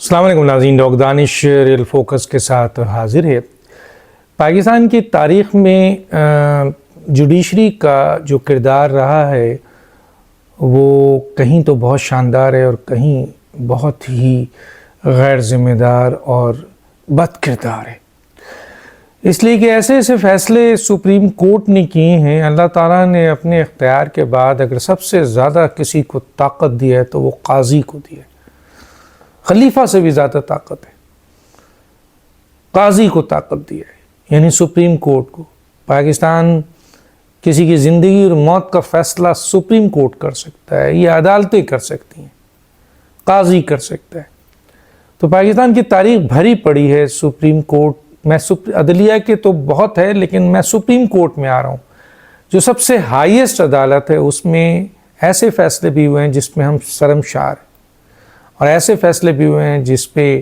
السلام علیکم ناظرین، ڈاکٹر دانش ریل فوکس کے ساتھ حاضر ہے۔ پاکستان کی تاریخ میں جوڈیشری کا جو کردار رہا ہے وہ کہیں تو بہت شاندار ہے اور کہیں بہت ہی غیر ذمہ دار اور بد کردار ہے، اس لیے کہ ایسے ایسے فیصلے سپریم کورٹ نے کیے ہیں۔ اللہ تعالیٰ نے اپنے اختیار کے بعد اگر سب سے زیادہ کسی کو طاقت دی ہے تو وہ قاضی کو دی ہے، خلیفہ سے بھی زیادہ طاقت ہے، قاضی کو طاقت دی ہے، یعنی سپریم کورٹ کو۔ پاکستان کسی کی زندگی اور موت کا فیصلہ سپریم کورٹ کر سکتا ہے، یہ عدالتیں کر سکتی ہیں، قاضی کر سکتا ہے۔ تو پاکستان کی تاریخ بھری پڑی ہے سپریم کورٹ میں، عدلیہ کے تو بہت ہے لیکن میں سپریم کورٹ میں آ رہا ہوں، جو سب سے ہائیسٹ عدالت ہے۔ اس میں ایسے فیصلے بھی ہوئے ہیں جس میں ہم شرمسار ہیں، اور ایسے فیصلے بھی ہوئے ہیں جس پہ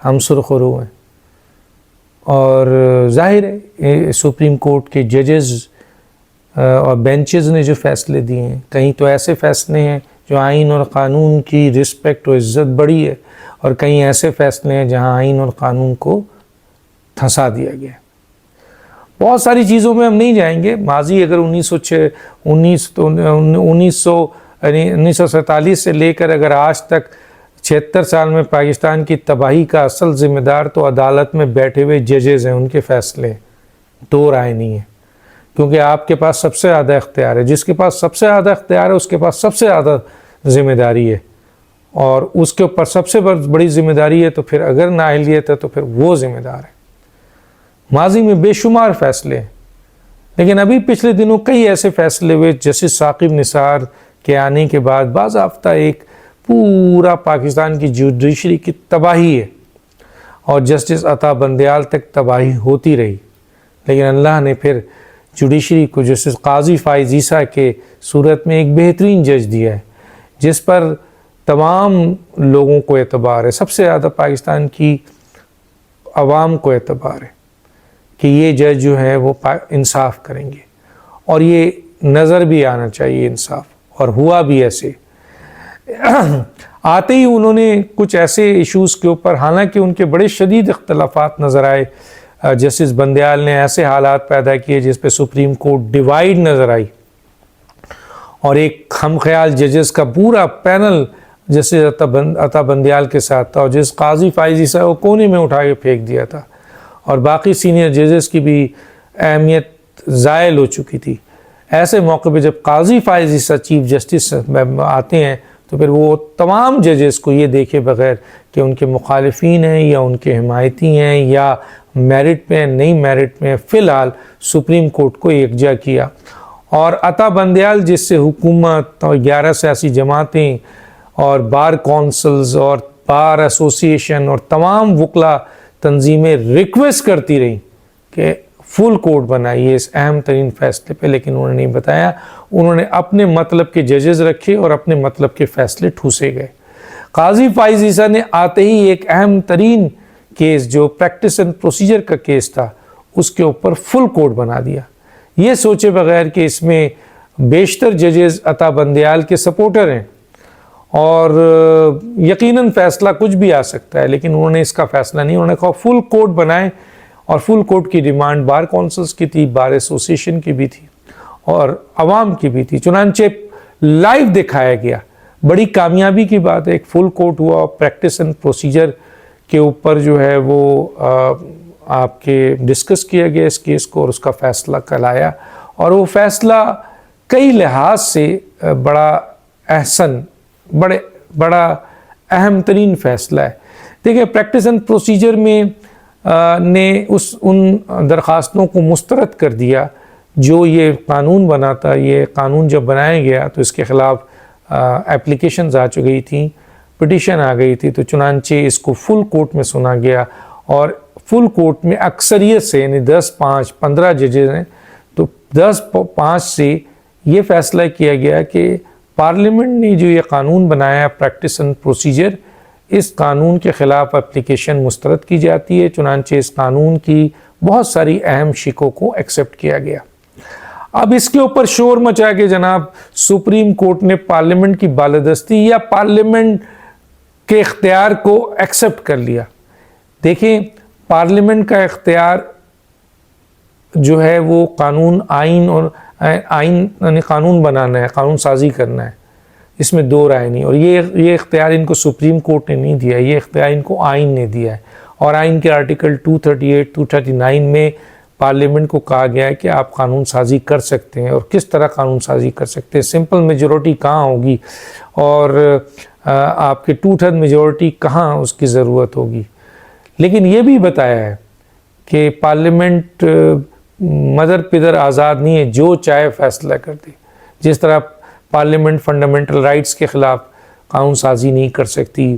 ہم سرخرو ہیں۔ اور ظاہر ہے سپریم کورٹ کے ججز اور بینچز نے جو فیصلے دیے ہیں، کہیں تو ایسے فیصلے ہیں جو آئین اور قانون کی رسپیکٹ و عزت بڑھی ہے، اور کہیں ایسے فیصلے ہیں جہاں آئین اور قانون کو دھنسا دیا گیا ہے۔ بہت ساری چیزوں میں ہم نہیں جائیں گے۔ ماضی اگر 1947 سے لے کر اگر آج تک 76 سال میں پاکستان کی تباہی کا اصل ذمہ دار تو عدالت میں بیٹھے ہوئے ججز ہیں، ان کے فیصلے، دو رائے نہیں ہے، کیونکہ آپ کے پاس سب سے زیادہ اختیار ہے۔ جس کے پاس سب سے زیادہ اختیار ہے اس کے پاس سب سے زیادہ ذمہ داری ہے، اور اس کے اوپر سب سے بڑی ذمہ داری ہے، تو پھر اگر نااہلیت ہے تو پھر وہ ذمہ دار ہے۔ ماضی میں بے شمار فیصلے ہیں، لیکن ابھی پچھلے دنوں کئی ایسے فیصلے ہوئے جسٹس ثاقب نثار کے آنے کے بعد باضابطہ ایک پورا پاکستان کی جوڈیشری کی تباہی ہے، اور جسٹس عطا بندیال تک تباہی ہوتی رہی، لیکن اللہ نے پھر جوڈیشری کو جسٹس قاضی فائز عیسیٰ کے صورت میں ایک بہترین جج دیا ہے، جس پر تمام لوگوں کو اعتبار ہے، سب سے زیادہ پاکستان کی عوام کو اعتبار ہے کہ یہ جج جو ہے وہ انصاف کریں گے، اور یہ نظر بھی آنا چاہیے انصاف، اور ہوا بھی ایسے۔ آتے ہی انہوں نے کچھ ایسے ایشوز کے اوپر، حالانکہ ان کے بڑے شدید اختلافات نظر آئے، جسٹس بندیال نے ایسے حالات پیدا کیے جس پہ سپریم کورٹ ڈیوائیڈ نظر آئی، اور ایک ہم خیال ججز کا پورا پینل جسٹس عطا بندیال کے ساتھ تھا، اور جس قاضی فائز عیسیٰ کو کونے میں اٹھا کے پھینک دیا تھا، اور باقی سینئر ججز کی بھی اہمیت زائل ہو چکی تھی۔ ایسے موقع پہ جب قاضی فائز عیسیٰ چیف جسٹس آتے ہیں تو پھر وہ تمام ججز کو یہ دیکھے بغیر کہ ان کے مخالفین ہیں یا ان کے حمایتی ہیں یا میرٹ پہ نہیں میرٹ میں، فی الحال سپریم کورٹ کو یکجا کیا۔ اور عطا بندیال جس سے حکومت اور 11 سیاسی جماعتیں اور بار کونسلز اور بار ایسوسیشن اور تمام وکلا تنظیمیں ریکویسٹ کرتی رہیں کہ فل کورٹ بنائیے اس اہم ترین فیصلے پہ، لیکن انہوں نے نہیں بتایا۔ انہوں نے اپنے مطلب کے ججز رکھے اور اپنے مطلب کے فیصلے ٹھوسے گئے۔ قاضی فائز عیسیٰ نے آتے ہی ایک اہم ترین کیس جو پریکٹس اینڈ پروسیجر کا کیس تھا، اس کے اوپر فل کورٹ بنا دیا، یہ سوچے بغیر کہ اس میں بیشتر ججز عطا بندیال کے سپورٹر ہیں، اور یقیناً فیصلہ کچھ بھی آ سکتا ہے، لیکن انہوں نے اس کا فیصلہ نہیں، انہوں نے کہا فل کورٹ بنائیں، اور فل کورٹ کی ڈیمانڈ بار کونسلز کی تھی، بار ایسوسیشن کی بھی تھی، اور عوام کی بھی تھی۔ چنانچہ لائیو دکھایا گیا، بڑی کامیابی کی بات ہے، ایک فل کورٹ ہوا، پریکٹس اینڈ پروسیجر کے اوپر جو ہے وہ آپ کے ڈسکس کیا گیا اس کیس کو، اور اس کا فیصلہ کل آیا، اور وہ فیصلہ کئی لحاظ سے بڑا احسن، بڑا اہم ترین فیصلہ ہے۔ دیکھیں پریکٹس اینڈ پروسیجر میں نے ان درخواستوں کو مسترد کر دیا جو یہ قانون بنا تھا۔ یہ قانون جب بنایا گیا تو اس کے خلاف اپلیکیشنز آ چکی تھیں، پٹیشن آ گئی تھی، تو چنانچہ اس کو فل کورٹ میں سنا گیا، اور فل کورٹ میں اکثریت سے، یعنی 15 ججز ہیں، تو 10-5 سے یہ فیصلہ کیا گیا کہ پارلیمنٹ نے جو یہ قانون بنایا پریکٹس اینڈ پروسیجر، اس قانون کے خلاف اپلیکیشن مسترد کی جاتی ہے۔ چنانچہ اس قانون کی بہت ساری اہم شقوں کو ایکسیپٹ کیا گیا۔ اب اس کے اوپر شور مچا کہ جناب سپریم کورٹ نے پارلیمنٹ کی بالادستی یا پارلیمنٹ کے اختیار کو ایکسیپٹ کر لیا. دیکھیں پارلیمنٹ کا اختیار جو ہے وہ قانون یعنی قانون بنانا ہے، قانون سازی کرنا ہے، اس میں دو رائے نہیں. اور یہ اختیار ان کو سپریم کورٹ نے نہیں دیا، یہ اختیار ان کو آئین نے دیا ہے. اور آئین کے آرٹیکل 238 239 میں پارلیمنٹ کو کہا گیا ہے کہ آپ قانون سازی کر سکتے ہیں. اور کس طرح قانون سازی کر سکتے ہیں؟ سمپل میجورٹی کہاں ہوگی اور آپ کے 2/3 میجورٹی کہاں اس کی ضرورت ہوگی. لیکن یہ بھی بتایا ہے کہ پارلیمنٹ مدر پدر آزاد نہیں ہے، جو چاہے فیصلہ کر دے. جس طرح پارلیمنٹ فنڈامنٹل رائٹس کے خلاف قانون سازی نہیں کر سکتی،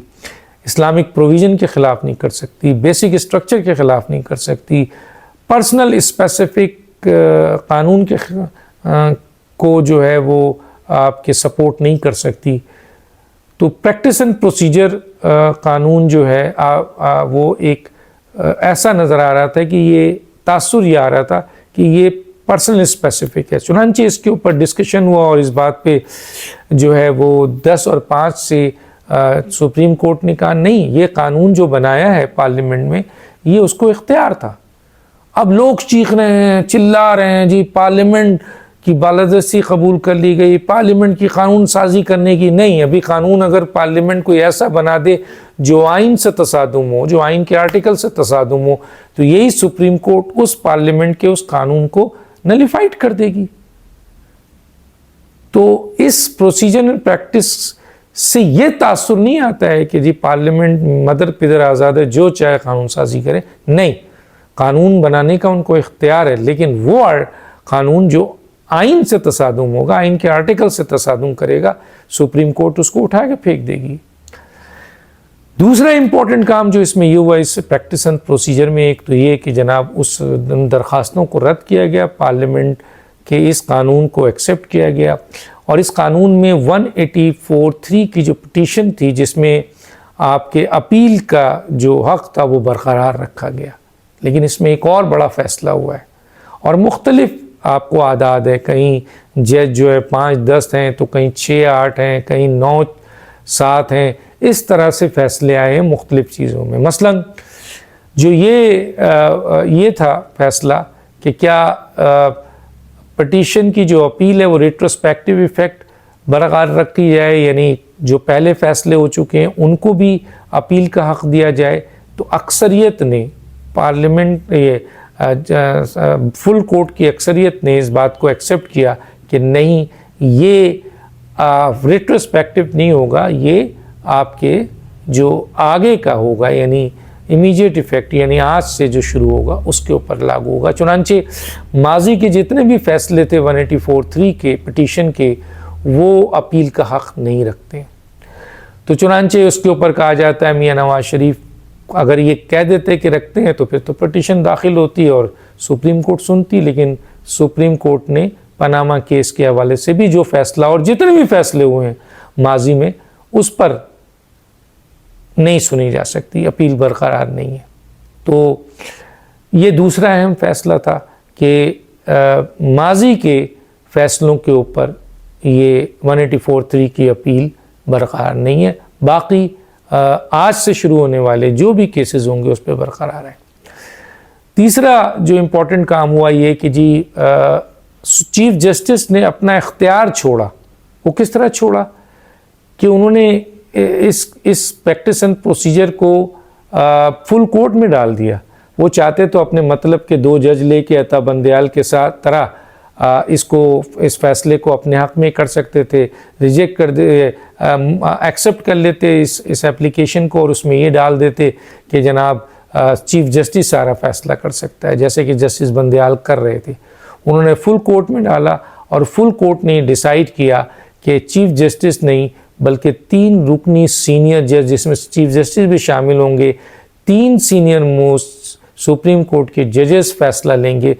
اسلامک پروویژن کے خلاف نہیں کر سکتی، بیسک اسٹرکچر کے خلاف نہیں کر سکتی، پرسنل اسپیسیفک قانون کے کو جو ہے وہ آپ کے سپورٹ نہیں کر سکتی. تو پریکٹس اینڈ پروسیجر قانون جو ہے وہ ایک ایسا نظر آ رہا تھا کہ یہ تاثر یہ آ رہا تھا کہ یہ پرسنل اسپیسیفک ہے. چنانچہ اس کے اوپر ڈسکشن ہوا اور اس بات پہ جو ہے وہ 10 اور 5 سے سپریم کورٹ نے کہا نہیں، یہ قانون جو بنایا ہے پارلیمنٹ میں یہ اس کو اختیار تھا. اب لوگ چیخ رہے ہیں، چلا رہے ہیں جی پارلیمنٹ کی بالادستی قبول کر لی گئی، پارلیمنٹ کی قانون سازی کرنے کی نہیں. ابھی قانون اگر پارلیمنٹ کوئی ایسا بنا دے جو آئین سے تصادم ہو، جو آئین کے آرٹیکل سے تصادم ہو، تو یہی سپریم کورٹ اس پارلیمنٹ کے اس قانون کو نلیفائڈ کر دے گی. تو اس پروسیجر پریکٹس سے یہ تاثر نہیں آتا ہے کہ جی پارلیمنٹ مدر پدر آزاد ہے، جو چاہے قانون سازی کرے. نہیں، قانون بنانے کا ان کو اختیار ہے، لیکن وہ قانون جو آئین سے تصادم ہوگا، آئین کے آرٹیکل سے تصادم کرے گا، سپریم کورٹ اس کو اٹھا کے پھینک دے گی. دوسرا امپورٹنٹ کام جو اس میں یہ ہوا اس پریکٹس اینڈ پروسیجر میں، ایک تو یہ کہ جناب اس درخواستوں کو رد کیا گیا، پارلیمنٹ کے اس قانون کو ایکسیپٹ کیا گیا. اور اس قانون میں 184(3) کی جو پٹیشن تھی جس میں آپ کے اپیل کا جو حق تھا وہ برقرار رکھا گیا. لیکن اس میں ایک اور بڑا فیصلہ ہوا ہے اور مختلف آپ کو اعداد ہے. کہیں جج جو ہے 5-10 ہیں تو کہیں 6-8 ہیں، کہیں 9-7 ہیں. اس طرح سے فیصلے آئے ہیں مختلف چیزوں میں. مثلا جو یہ تھا فیصلہ کہ کیا پٹیشن کی جو اپیل ہے وہ ریٹروسپیکٹیو ایفیکٹ برقرار رکھی جائے، یعنی جو پہلے فیصلے ہو چکے ہیں ان کو بھی اپیل کا حق دیا جائے. تو اکثریت نے پارلیمنٹ فل کورٹ کی اکثریت نے اس بات کو ایکسیپٹ کیا کہ نہیں، یہ ریٹروسپیکٹیو نہیں ہوگا، یہ آپ کے جو آگے کا ہوگا، یعنی امیجیٹ ایفیکٹ، یعنی آج سے جو شروع ہوگا اس کے اوپر لاگو ہوگا. چنانچہ ماضی کے جتنے بھی فیصلے تھے 184(3) کے پٹیشن کے، وہ اپیل کا حق نہیں رکھتے. تو چنانچہ اس کے اوپر کہا جاتا ہے میاں نواز شریف اگر یہ کہہ دیتے کہ رکھتے ہیں تو پھر تو پٹیشن داخل ہوتی اور سپریم کورٹ سنتی. لیکن سپریم کورٹ نے پاناما کیس کے حوالے سے بھی جو فیصلہ اور جتنے بھی فیصلے ہوئے ہیں ماضی میں اس پر نہیں سنی جا سکتی، اپیل برقرار نہیں ہے. تو یہ دوسرا اہم فیصلہ تھا کہ ماضی کے فیصلوں کے اوپر یہ 184(3) کی اپیل برقرار نہیں ہے، باقی آج سے شروع ہونے والے جو بھی کیسز ہوں گے اس پہ برقرار ہے. تیسرا جو امپورٹنٹ کام ہوا یہ کہ جی چیف جسٹس نے اپنا اختیار چھوڑا. وہ کس طرح چھوڑا کہ انہوں نے اس پریکٹس اینڈ پروسیجر کو فل کورٹ میں ڈال دیا. وہ چاہتے تو اپنے مطلب کے 2 جج لے کے عطا بندیال کے ساتھ طرح اس فیصلے کو اپنے حق میں کر سکتے تھے، ریجیکٹ کر دے، ایکسیپٹ کر لیتے اس اپلیکیشن کو اور اس میں یہ ڈال دیتے کہ جناب چیف جسٹس سارا فیصلہ کر سکتا ہے، جیسے کہ جسٹس بندیال کر رہے تھے. انہوں نے فل کورٹ میں ڈالا اور فل کورٹ نے ڈیسائیڈ کیا کہ چیف جسٹس نہیں بلکہ 3 رکنی سینئر جج، جس میں چیف جسٹس بھی شامل ہوں گے، 3 سینئر موسٹ سپریم کورٹ کے ججز فیصلہ لیں گے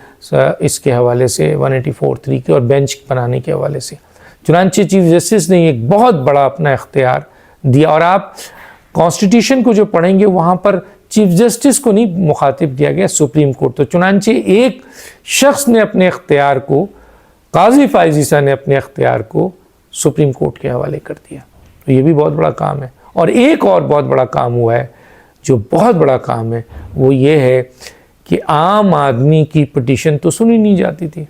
اس کے حوالے سے 184(3) کے اور بینچ بنانے کے حوالے سے. چنانچہ چیف جسٹس نے ایک بہت بڑا اپنا اختیار دیا. اور آپ کانسٹیٹیوشن کو جو پڑھیں گے وہاں پر چیف جسٹس کو نہیں مخاطب کیا گیا، سپریم کورٹ. تو چنانچہ ایک شخص نے اپنے اختیار کو، قاضی فائز عیسیٰ نے اپنے اختیار کو سپریم کورٹ کے حوالے کر دیا. تو یہ بھی بہت بڑا کام ہے. اور ایک اور بہت بڑا کام ہوا ہے، جو بہت بڑا کام ہے، وہ یہ ہے کہ عام آدمی کی پٹیشن تو سنی نہیں جاتی تھی،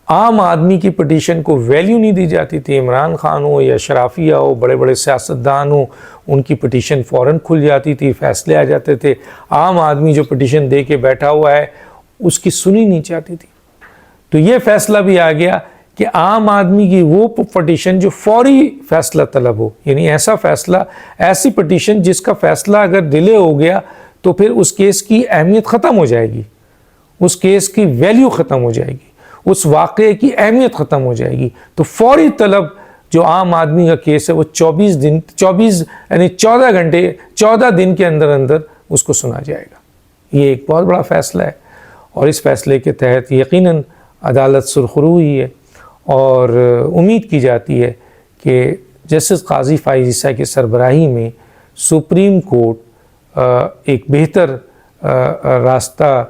عام آدمی کی پٹیشن کو ویلیو نہیں دی جاتی تھی۔ عمران خان ہو یا شرافیہ ہو، بڑے بڑے سیاستدان ہوں، ان کی پٹیشن فوراً کھل جاتی تھی، فیصلے آ جاتے تھے۔ عام آدمی جو پٹیشن دے کے بیٹھا ہوا ہے اس کی سنی نہیں جاتی تھی۔ تو یہ فیصلہ بھی آ گیا کہ عام آدمی کی وہ پٹیشن جو فوری فیصلہ طلب ہو، یعنی ایسا فیصلہ، ایسی پٹیشن جس کا فیصلہ اگر ڈیلے ہو گیا تو پھر اس کیس کی اہمیت ختم ہو جائے گی، اس کیس کی ویلیو ختم ہو جائے گی، اس واقعے کی اہمیت ختم ہو جائے گی۔ تو فوری طلب جو عام آدمی کا کیس ہے وہ 14 دن کے اندر اندر اس کو سنا جائے گا۔ یہ ایک بہت بڑا فیصلہ ہے، اور اس فیصلے کے تحت یقیناً عدالت سرخرو ہوئی ہے، اور امید کی جاتی ہے کہ جسٹس قاضی فائز عیسیٰ کی سربراہی میں سپریم کورٹ ایک بہتر راستہ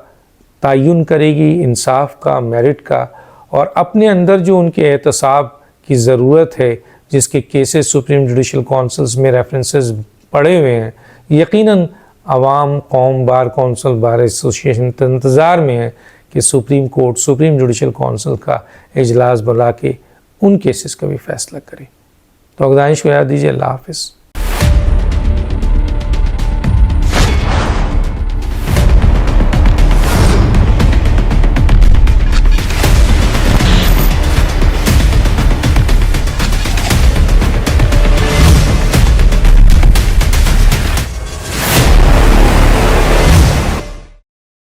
تعین کرے گی انصاف کا، میرٹ کا، اور اپنے اندر جو ان کے احتساب کی ضرورت ہے، جس کے کیسز سپریم جوڈیشل کونسلز میں ریفرنسز پڑے ہوئے ہیں، یقیناً عوام، قوم، بار کونسل، بار ایسوسیشن انتظار میں ہے کہ supreme court supreme judicial council کا اجلاس بلا کے ان کیسز کا بھی فیصلہ کرے۔ تو اگدانش کو یاد دیجیے۔ اللہ حافظ۔